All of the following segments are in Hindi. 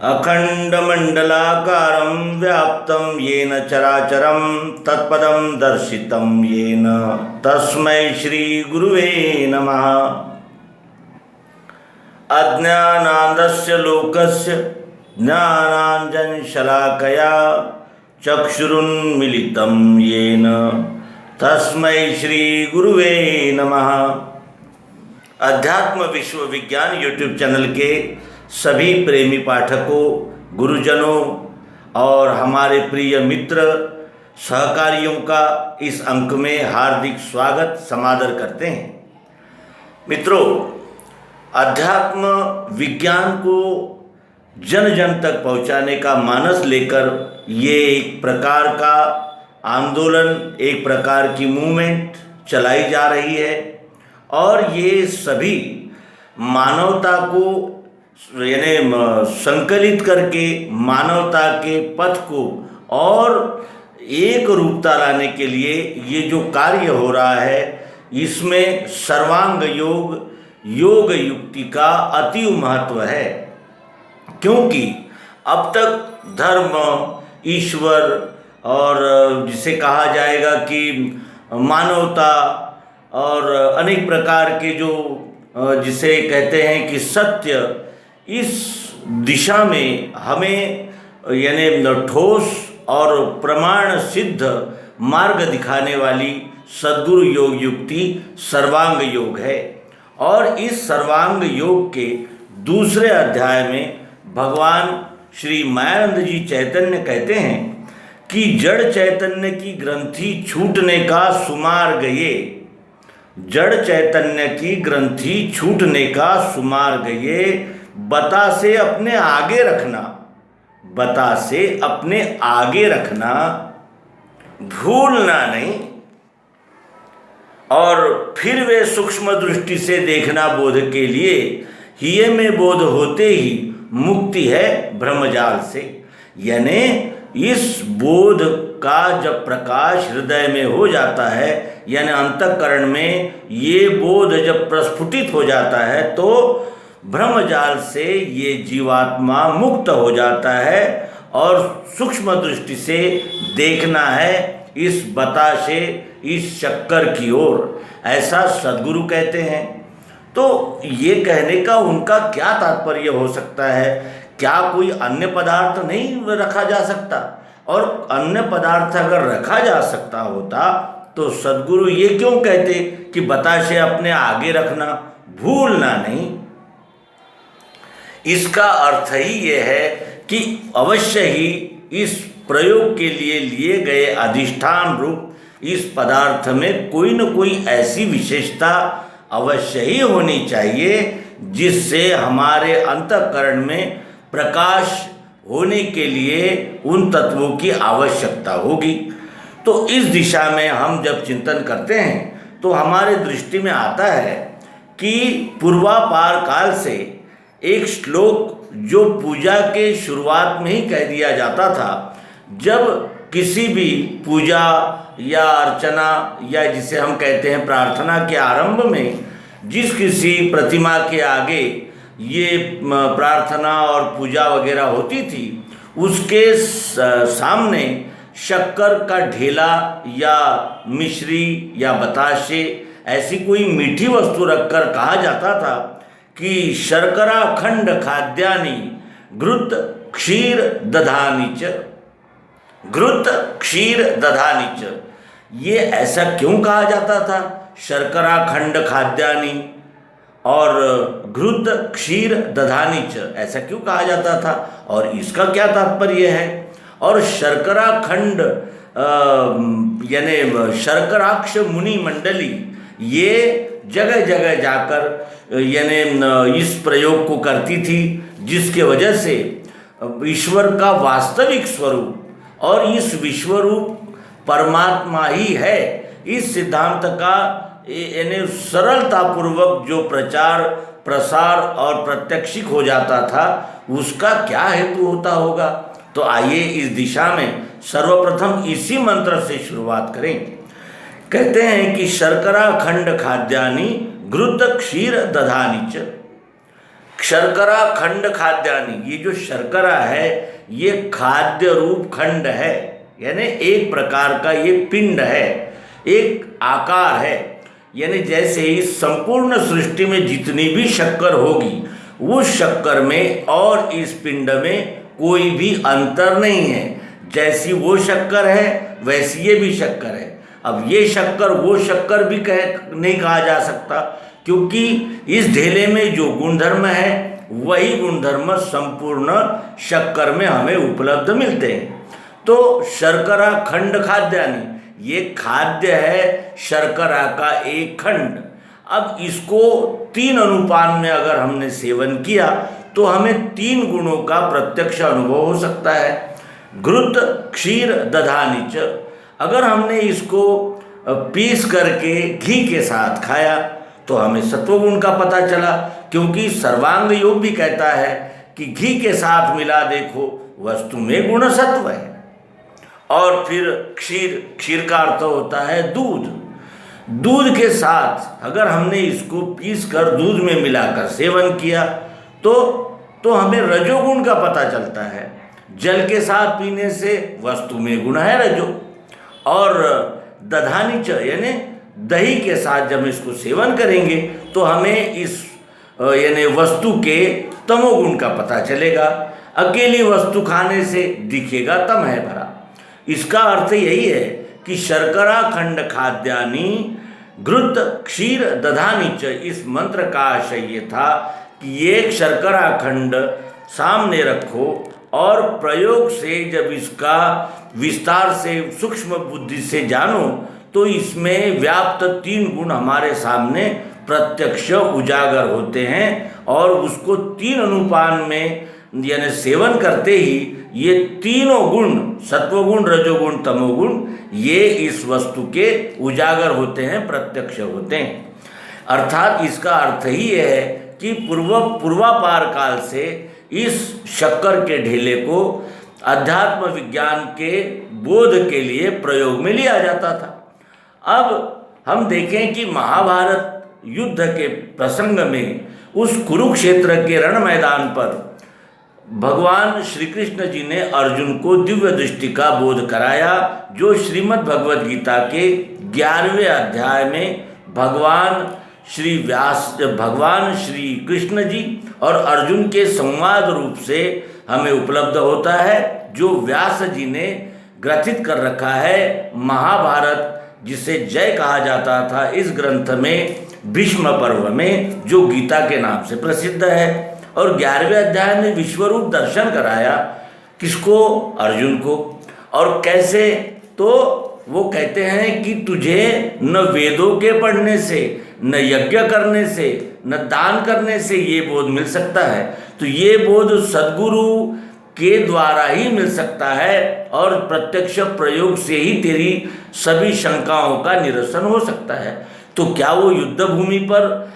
अखंडमंडलाकारं व्याप्तं येन चराचरं तत्पदं दर्शितं येन तस्मै श्री गुरुवे नमः। अज्ञानान्धस्य लोकस्य ज्ञानाञ्जनशलाकया चक्षुरुन्मीलितं येन तस्मै श्री गुरुवे नमः। अध्यात्म विश्व विज्ञान यूट्यूब चैनल के सभी प्रेमी पाठकों, गुरुजनों और हमारे प्रिय मित्र सहकारियों का इस अंक में हार्दिक स्वागत समादर करते हैं। मित्रों, अध्यात्म विज्ञान को जन जन तक पहुंचाने का मानस लेकर ये एक प्रकार का आंदोलन, एक प्रकार की मूवमेंट चलाई जा रही है और ये सभी मानवता को यानी संकलित करके मानवता के पथ को और एक रूपता लाने के लिए ये जो कार्य हो रहा है, इसमें सर्वांग योग, योग युक्ति का अति महत्व है। क्योंकि अब तक धर्म, ईश्वर और जिसे कहा जाएगा कि मानवता और अनेक प्रकार के जो जिसे कहते हैं कि सत्य, इस दिशा में हमें यानी ठोस और प्रमाण सिद्ध मार्ग दिखाने वाली सद्गुरु योग युक्ति सर्वांग योग है। और इस सर्वांग योग के दूसरे अध्याय में भगवान श्री मायानंद जी चैतन्य कहते हैं कि जड़ चैतन्य की ग्रंथि छूटने का सुमार गए, जड़ चैतन्य की ग्रंथि छूटने का सुमार गए, बता से अपने आगे रखना, बता से अपने आगे रखना, भूलना नहीं। और फिर वे सूक्ष्म दृष्टि से देखना बोध के लिए, हिये में बोध होते ही मुक्ति है ब्रह्मजाल से। यानी इस बोध का जब प्रकाश हृदय में हो जाता है, यानी अंतःकरण में ये बोध जब प्रस्फुटित हो जाता है, तो ब्रह्मजाल से ये जीवात्मा मुक्त हो जाता है और सूक्ष्म दृष्टि से देखना है इस बताशे, इस चक्कर की ओर, ऐसा सद्गुरु कहते हैं। तो ये कहने का उनका क्या तात्पर्य हो सकता है? क्या कोई अन्य पदार्थ नहीं रखा जा सकता? और अन्य पदार्थ अगर रखा जा सकता होता तो सद्गुरु ये क्यों कहते कि बताशे अपने आगे रखना, भूलना नहीं? इसका अर्थ ही ये है कि अवश्य ही इस प्रयोग के लिए लिए गए अधिष्ठान रूप इस पदार्थ में कोई न कोई ऐसी विशेषता अवश्य ही होनी चाहिए जिससे हमारे अंतःकरण में प्रकाश होने के लिए उन तत्वों की आवश्यकता होगी। तो इस दिशा में हम जब चिंतन करते हैं तो हमारे दृष्टि में आता है कि पूर्वापार काल से एक श्लोक जो पूजा के शुरुआत में ही कह दिया जाता था, जब किसी भी पूजा या अर्चना या जिसे हम कहते हैं प्रार्थना के आरंभ में जिस किसी प्रतिमा के आगे ये प्रार्थना और पूजा वगैरह होती थी, उसके सामने शक्कर का ढेला या मिश्री या बताशे ऐसी कोई मीठी वस्तु रखकर कहा जाता था कि शर्करा खंड खाद्यानि घृत क्षीर दधानि च, घृत क्षीर दधानि च। ये ऐसा क्यों कहा जाता था? शर्करा खंड खाद्यानि और घृत क्षीर दधानि च, ऐसा क्यों कहा जाता था और इसका क्या तात्पर्य है? और शर्करा खंड यानी शर्कराक्ष मुनि मंडली ये जगह जगह जाकर यानी इस प्रयोग को करती थी, जिसके वजह से ईश्वर का वास्तविक स्वरूप और इस विश्वरूप परमात्मा ही है, इस सिद्धांत का यानी सरलतापूर्वक जो प्रचार प्रसार और प्रत्यक्षिक हो जाता था, उसका क्या हेतु होता होगा? तो आइए इस दिशा में सर्वप्रथम इसी मंत्र से शुरुआत करें। कहते हैं कि शर्करा खंड खाद्यानि घृत क्षीर दधानि च। शर्करा खंड खाद्यानि, ये जो शर्करा है ये खाद्य रूप खंड है, यानी एक प्रकार का ये पिंड है, एक आकार है। यानी जैसे ही संपूर्ण सृष्टि में जितनी भी शक्कर होगी उस शक्कर में और इस पिंड में कोई भी अंतर नहीं है। जैसी वो शक्कर है वैसी ये भी शक्कर है। अब ये शक्कर वो शक्कर भी नहीं कहा जा सकता, क्योंकि इस ढेले में जो गुणधर्म है वही गुणधर्म संपूर्ण शक्कर में हमें उपलब्ध मिलते हैं। तो शर्करा खंड खाद्यानि, ये खाद्य है शर्करा का एक खंड। अब इसको 3 अनुपान में अगर हमने सेवन किया तो हमें 3 गुणों का प्रत्यक्ष अनुभव हो सकता है। घृत क्षीर दधानि च, अगर हमने इसको पीस करके घी के साथ खाया तो हमें सत्वगुण का पता चला, क्योंकि सर्वांग योग भी कहता है कि घी के साथ मिला देखो वस्तु में गुण सत्व है। और फिर क्षीर, क्षीर का अर्थ होता है दूध। दूध के साथ अगर हमने इसको पीस कर दूध में मिलाकर सेवन किया तो हमें रजोगुण का पता चलता है। जल के साथ पीने से वस्तु में गुण है रजो। और दधानी च, यानी दही के साथ जब इसको सेवन करेंगे तो हमें इस यानी वस्तु के तमोगुण का पता चलेगा। अकेली वस्तु खाने से दिखेगा तम है भरा। इसका अर्थ यही है कि शर्करा खंड खाद्यानि घृत क्षीर दधानी च, इस मंत्र का आशय ये था कि एक शर्करा खंड सामने रखो और प्रयोग से जब इसका विस्तार से सूक्ष्म बुद्धि से जानो तो इसमें व्याप्त 3 गुण हमारे सामने प्रत्यक्ष उजागर होते हैं। और उसको 3 अनुपान में यानी सेवन करते ही ये तीनों गुण, सत्वगुण रजोगुण तमोगुण, ये इस वस्तु के उजागर होते हैं, प्रत्यक्ष होते हैं। अर्थात इसका अर्थ ही है कि पूर्वापार काल से इस शक्कर के ढेले को अध्यात्म विज्ञान के बोध के लिए प्रयोग में लिया जाता था। अब हम देखें कि महाभारत युद्ध के प्रसंग में उस कुरुक्षेत्र के रण मैदान पर भगवान श्री कृष्ण जी ने अर्जुन को दिव्य दृष्टि का बोध कराया, जो श्रीमद् भगवद गीता के 11वें अध्याय में भगवान श्री कृष्ण जी और अर्जुन के संवाद रूप से हमें उपलब्ध होता है, जो व्यास जी ने ग्रथित कर रखा है। महाभारत, जिसे जय कहा जाता था, इस ग्रंथ में भीष्म पर्व में, जो गीता के नाम से प्रसिद्ध है। और 11वें अध्याय में विश्वरूप दर्शन कराया किसको? अर्जुन को। और कैसे? तो वो कहते हैं कि तुझे न वेदों के पढ़ने से, न यज्ञ करने से, न दान करने से ये बोध मिल सकता है। तो ये बोध सद्गुरु के द्वारा ही मिल सकता है और प्रत्यक्ष प्रयोग से ही तेरी सभी शंकाओं का निरसन हो सकता है। तो क्या वो युद्ध भूमि पर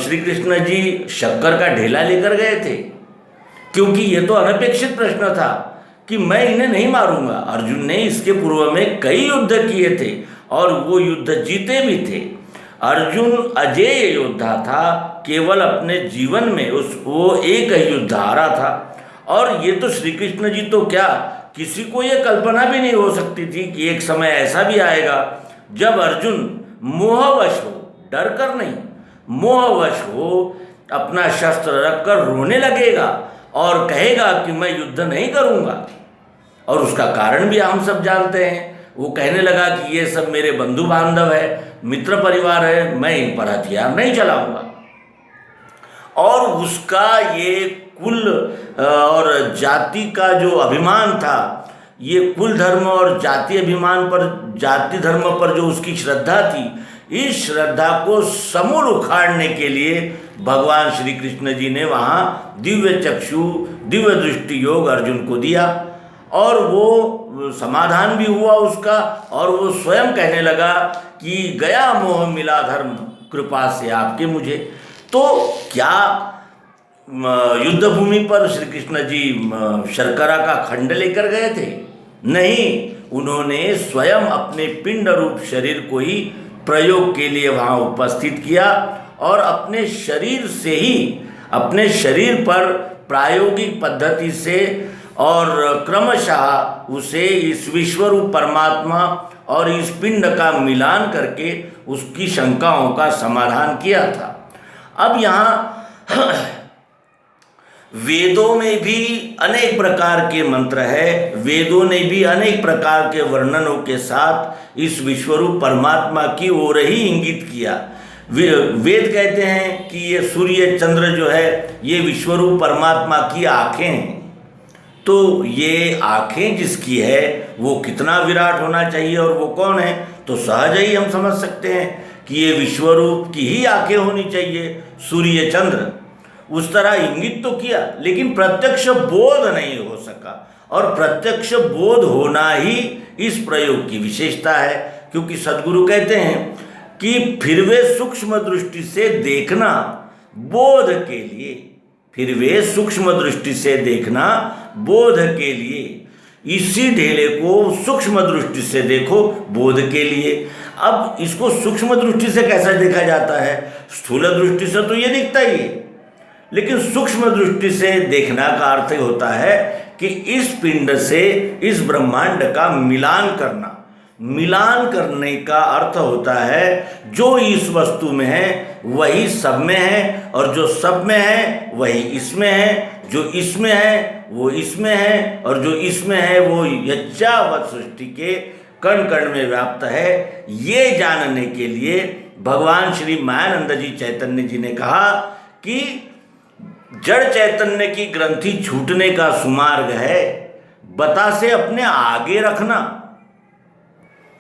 श्री कृष्ण जी शक्कर का ढेला लेकर गए थे? क्योंकि ये तो अनपेक्षित प्रश्न था कि मैं इन्हें नहीं मारूंगा। अर्जुन ने इसके पूर्व में कई युद्ध किए थे और वो युद्ध जीते भी थे। अर्जुन अजेय योद्धा था, केवल अपने जीवन में वो एक ही युद्ध हारा था। और ये तो श्री कृष्ण जी तो क्या, किसी को ये कल्पना भी नहीं हो सकती थी कि एक समय ऐसा भी आएगा जब अर्जुन मोहवश हो, डर कर नहीं, मोहवश हो, अपना शस्त्र रखकर रोने लगेगा और कहेगा कि मैं युद्ध नहीं करूंगा। और उसका कारण भी हम सब जानते हैं। वो कहने लगा कि ये सब मेरे बंधु बांधव है, मित्र परिवार है, मैं इन पर हथियार नहीं चलाऊंगा। और उसका ये कुल और जाति का जो अभिमान था, ये कुल धर्म और जाति अभिमान पर, जाति धर्म पर जो उसकी श्रद्धा थी, इस श्रद्धा को समूल उखाड़ने के लिए भगवान श्री कृष्ण जी ने वहाँ दिव्य चक्षु, दिव्य दृष्टि योग अर्जुन को दिया। और वो समाधान भी हुआ उसका, और वो स्वयं कहने लगा कि गया मोह मिला धर्म, कृपा से आपके मुझे। तो क्या युद्ध भूमि पर श्री कृष्ण जी शर्करा का खंड लेकर गए थे? नहीं, उन्होंने स्वयं अपने पिंड रूप शरीर को ही प्रयोग के लिए वहाँ उपस्थित किया और अपने शरीर से ही अपने शरीर पर प्रायोगिक पद्धति से और क्रमशः उसे इस विश्वरूप परमात्मा और इस पिंड का मिलान करके उसकी शंकाओं का समाधान किया था। अब यहाँ वेदों में भी अनेक प्रकार के मंत्र है, वेदों ने भी अनेक प्रकार के वर्णनों के साथ इस विश्वरूप परमात्मा की ओर ही इंगित किया। वेद कहते हैं कि ये सूर्य चंद्र जो है ये विश्वरूप परमात्मा की आँखें हैं। तो ये आँखें जिसकी है वो कितना विराट होना चाहिए और वो कौन है, तो सहज ही हम समझ सकते हैं कि ये विश्वरूप की ही आँखें होनी चाहिए, सूर्य चंद्र। उस तरह इंगित तो किया, लेकिन प्रत्यक्ष बोध नहीं हो सका, और प्रत्यक्ष बोध होना ही इस प्रयोग की विशेषता है। क्योंकि सद्गुरु कहते हैं कि फिर वे सूक्ष्म दृष्टि से देखना बोध के लिए, फिर वे सूक्ष्म दृष्टि से देखना बोध के लिए, इसी ढेले को सूक्ष्म दृष्टि से देखो बोध के लिए। अब इसको सूक्ष्म दृष्टि से कैसा देखा जाता है? स्थूल दृष्टि से तो ये दिखता ही है, लेकिन सूक्ष्म दृष्टि से देखना का अर्थ होता है कि इस पिंड से इस ब्रह्मांड का मिलान करना। मिलान करने का अर्थ होता है जो इस वस्तु में है वही सब में है, और जो सब में है वही इसमें है, जो इसमें है वो इसमें है, और जो इसमें है वो यच्चावत सृष्टि के कण कण में व्याप्त है। ये जानने के लिए भगवान श्री मायानंद जी चैतन्य जी ने कहा कि जड़ चैतन्य की ग्रंथि छूटने का सुमार्ग है बतासे अपने आगे रखना।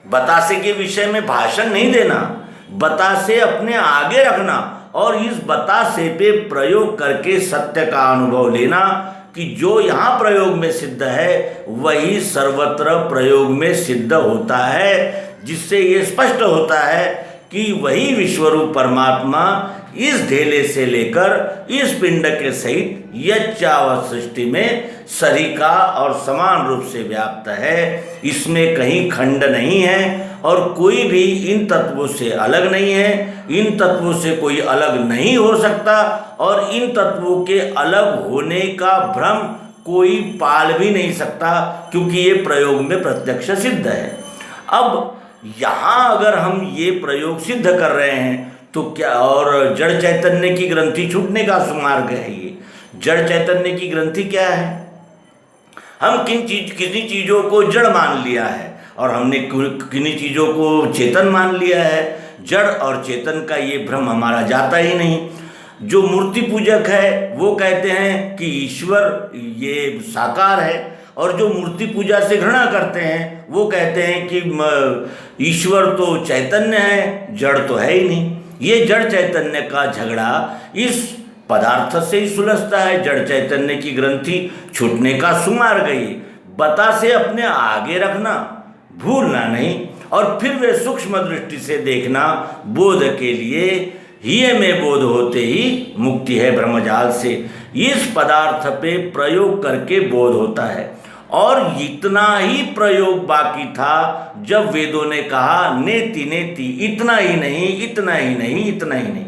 बतासे के विषय में भाषण नहीं देना, बतासे अपने आगे रखना, और इस बतासे पे प्रयोग करके सत्य का अनुभव लेना कि जो यहाँ प्रयोग में सिद्ध है वही सर्वत्र प्रयोग में सिद्ध होता है, जिससे ये स्पष्ट होता है कि वही विश्वरूप परमात्मा इस ढेले से लेकर इस पिंड के सहित यच्चावत सृष्टि में सरिका और समान रूप से व्याप्त है। इसमें कहीं खंड नहीं है और कोई भी इन तत्वों से अलग नहीं है, इन तत्वों से कोई अलग नहीं हो सकता, और इन तत्वों के अलग होने का भ्रम कोई पाल भी नहीं सकता, क्योंकि ये प्रयोग में प्रत्यक्ष सिद्ध है। अब यहाँ अगर हम ये प्रयोग सिद्ध कर रहे हैं तो क्या, और जड़ चैतन्य की ग्रंथि छूटने का सुमार्ग है ये। जड़ चैतन्य की ग्रंथि क्या है? हम किसी चीज़ों को जड़ मान लिया है और हमने किन्हीं चीज़ों को चेतन मान लिया है। जड़ और चेतन का ये भ्रम हमारा जाता ही नहीं। जो मूर्ति पूजक है वो कहते हैं कि ईश्वर ये साकार है, और जो मूर्ति पूजा से घृणा करते हैं वो कहते हैं कि ईश्वर तो चैतन्य है, जड़ तो है ही नहीं। ये जड़ चैतन्य का झगड़ा इस पदार्थ से ही सुलझता है। जड़ चैतन्य की ग्रंथि छूटने का सुमार्ग गई, बता से अपने आगे रखना, भूलना नहीं, और फिर वे सूक्ष्म दृष्टि से देखना बोध के लिए। ही में बोध होते ही मुक्ति है ब्रह्मजाल से। इस पदार्थ पे प्रयोग करके बोध होता है, और इतना ही प्रयोग बाकी था जब वेदों ने कहा नेति नेति, इतना ही नहीं, इतना ही नहीं, इतना ही नहीं।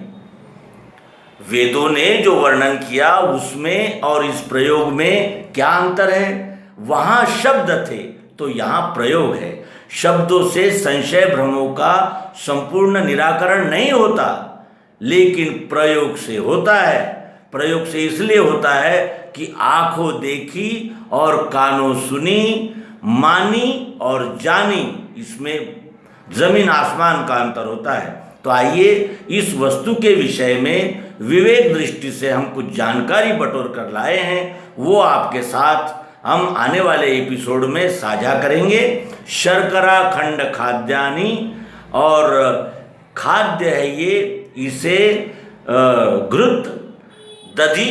वेदों ने जो वर्णन किया उसमें और इस प्रयोग में क्या अंतर है? वहाँ शब्द थे तो यहाँ प्रयोग है। शब्दों से संशय भ्रमों का संपूर्ण निराकरण नहीं होता, लेकिन प्रयोग से होता है। प्रयोग से इसलिए होता है कि आँखों देखी और कानों सुनी, मानी और जानी, इसमें जमीन आसमान का अंतर होता है। तो आइए इस वस्तु के विषय में विवेक दृष्टि से हम कुछ जानकारी बटोर कर लाए हैं, वो आपके साथ हम आने वाले एपिसोड में साझा करेंगे। शर्करा खंड खाद्यानि, और खाद्य है ये, इसे घृत, दधि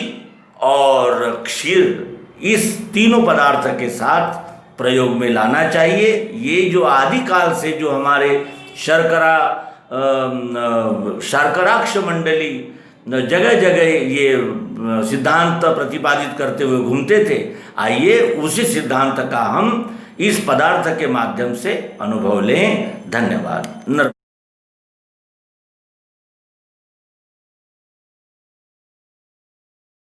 और क्षीर, इस तीनों पदार्थ के साथ प्रयोग में लाना चाहिए। ये जो आदिकाल से जो हमारे शर्कराक्ष मंडली जगह जगह ये सिद्धांत प्रतिपादित करते हुए घूमते थे, आइए उसी सिद्धांत का हम इस पदार्थ के माध्यम से अनुभव लें। धन्यवाद।